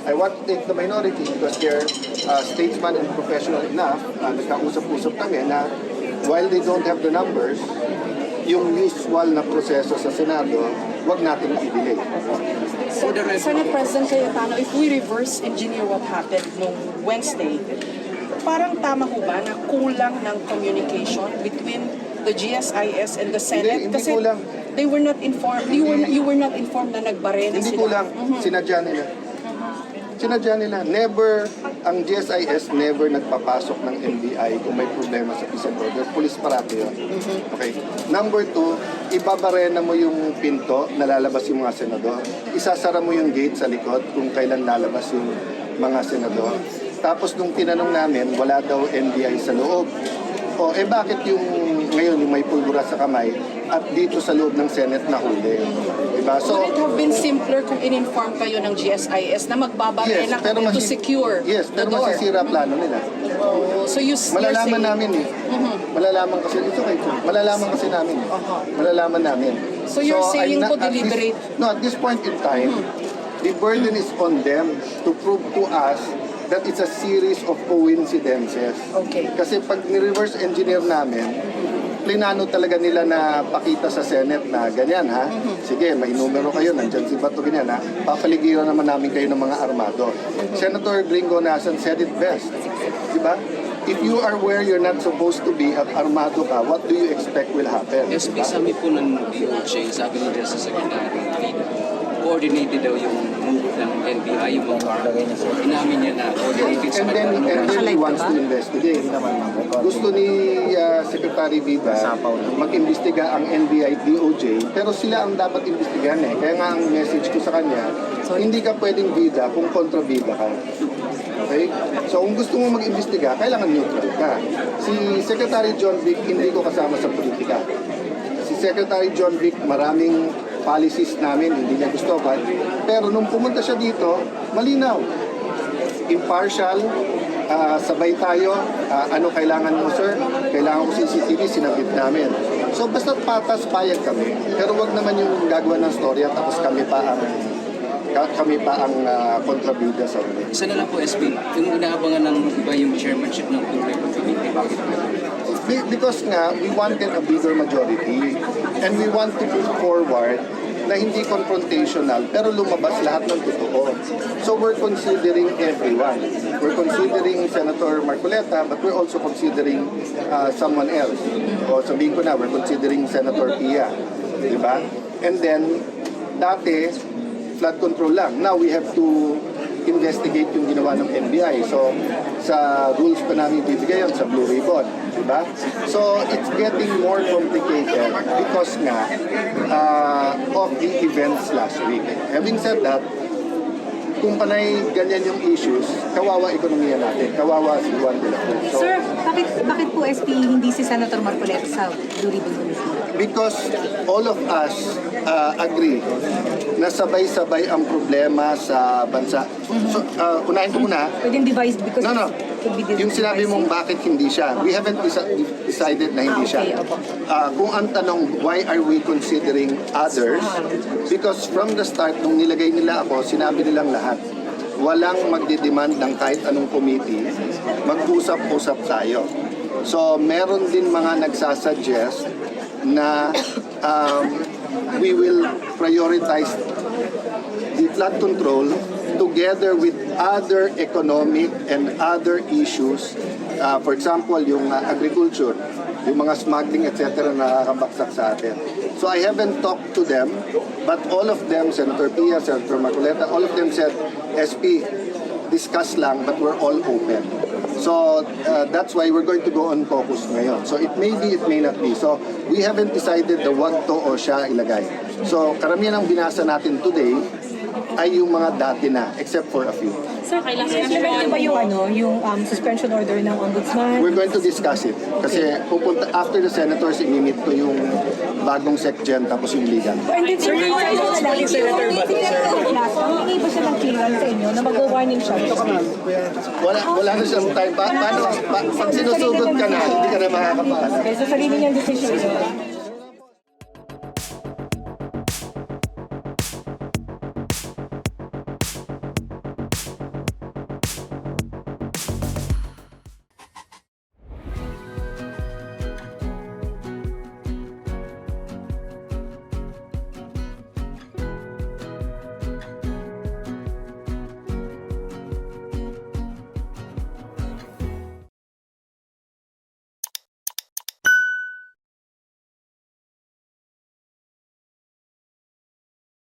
I want to take the minority because they're statesman and professional enough. Nagkausap-usap kami na while they don't have the numbers, yung usual na proseso sa Senado, wag natin i-delay. Senate President Cayetano, if we reverse engineer what happened nung Wednesday, parang tama ho ba na kulang ng communication between the GSIS and the Senate? Hindi kulang. They were not informed, you were not informed na nagbare na Hindi sila. kulang, sinadya nila. Sinadya nila. Never, ang GSIS never nagpapasok ng NBI kung may problema sa peace and order. Police parati yun. Okay. Number 2, ibabarena mo yung pinto na lalabas yung mga senador. Isasara mo yung gate sa likod kung kailan lalabas yung mga senador. Tapos nung tinanong namin, wala daw NBI sa loob. O, bakit yung ngayon yung may pulbura sa kamay at dito sa loob ng Senate na huli? Diba? So, Would it have been simpler kung in-inform kayo ng GSIS na magbabarena to secure the pero door? masisira plano nila. Oh, so you're Malalaman saying, namin eh. Malalaman kasi, ito kayo. Malalaman kasi namin. Malalaman namin. So you're saying po at deliberate? At this point in time, the burden is on them to prove to us that it's a series of coincidences. Okay. Kasi pag ni-reverse engineer namin, plinano talaga nila na pakita sa Senate na ganyan ha. Sige, may numero kayo, nandyan si Bato ganyan ha. Papaligiran naman namin kayo ng mga armado. Senator Gringo Nasan said it best. Diba? If you are where you're not supposed to be at armado ka, what do you expect will happen? SP, sabi po ng DOJ, sabi ni Justice Secretary, coordinated daw yung move ng NBI, yung mga inamin niya na coordinated sa And then he wants to investigate. Gusto ni Secretary Viva mag-imbestiga ang NBI DOJ, pero sila ang dapat imbestigahan eh. Kaya nga ang message ko sa kanya, hindi ka pwedeng bida kung kontrabida ka. Okay? So kung gusto mo mag-imbestiga, kailangan neutral ka. Si Secretary John Vic, hindi ko kasama sa politika. Si Secretary John Vic, maraming policies namin, hindi niya gusto. Pero nung pumunta siya dito, malinaw. Impartial, sabay tayo, ano kailangan mo sir? Kailangan ko CCTV, sinabit namin. So basta patas, payag kami. Pero wag naman yung gagawa ng storya tapos kami pa ang kontrabida sa ulit. Isa na lang po, SP, yung inaabangan ng iba yung chairmanship ng Tulay Committee, bakit po? Because nga, we wanted a bigger majority and we want to move forward na hindi confrontational pero lumabas lahat ng totoo. So we're considering everyone. We're considering Senator Marcoleta but we're also considering someone else. O sabihin ko na, we're considering Senator Pia. Diba? And then, dati, flood control lang. Now we have to investigate yung ginawa ng NBI. So, sa rules pa namin bibigay yan sa Blue Ribbon. Diba? So, it's getting more complicated because nga of the events last week. Having said that, kung panay ganyan yung issues, kawawa ekonomiya natin, kawawa si Juan de la Cruz. So, Sir, bakit po SP hindi si Senator Marcoleta sa Blue Ribbon Committee? because all of us agree na sabay-sabay ang problema sa bansa. So, unahin ko muna. Pwedeng devised because No. it could be Yung sinabi mong bakit hindi siya, we haven't decided na hindi siya. Okay, opo. Kung ang tanong, why are we considering others? Because from the start, nung nilagay nila ako, sinabi nilang lahat, walang magdidemand ng kahit anong committee, mag-usap-usap tayo. So, meron din mga nagsasuggest na we will prioritize the flood control together with other economic and other issues. For example, yung agriculture, yung mga smuggling, etc. na nakakabaksak sa atin. So I haven't talked to them, but all of them, Senator Pia, Senator Marcoleta, all of them said, SP, discuss lang, but we're all open. So that's why we're going to go on caucus ngayon. So it may be, it may not be. So we haven't decided the wag to o siya ilagay. So karamihan ng binasa natin today ay yung mga dati na, except for a few. Sir, implement niyo ba yung suspension order ng ombudsman? We're going to discuss it. Kasi pupunta, after the senators, i-meet ko yung bagong SecGen tapos yung legal. And then, sir, humingi ba siya ng clearance sa inyo na mag-warning siya? Wala na siyang time. Pag sinusugod ka na, hindi ka na makakapaalam. Okay, so sarili niyang decision.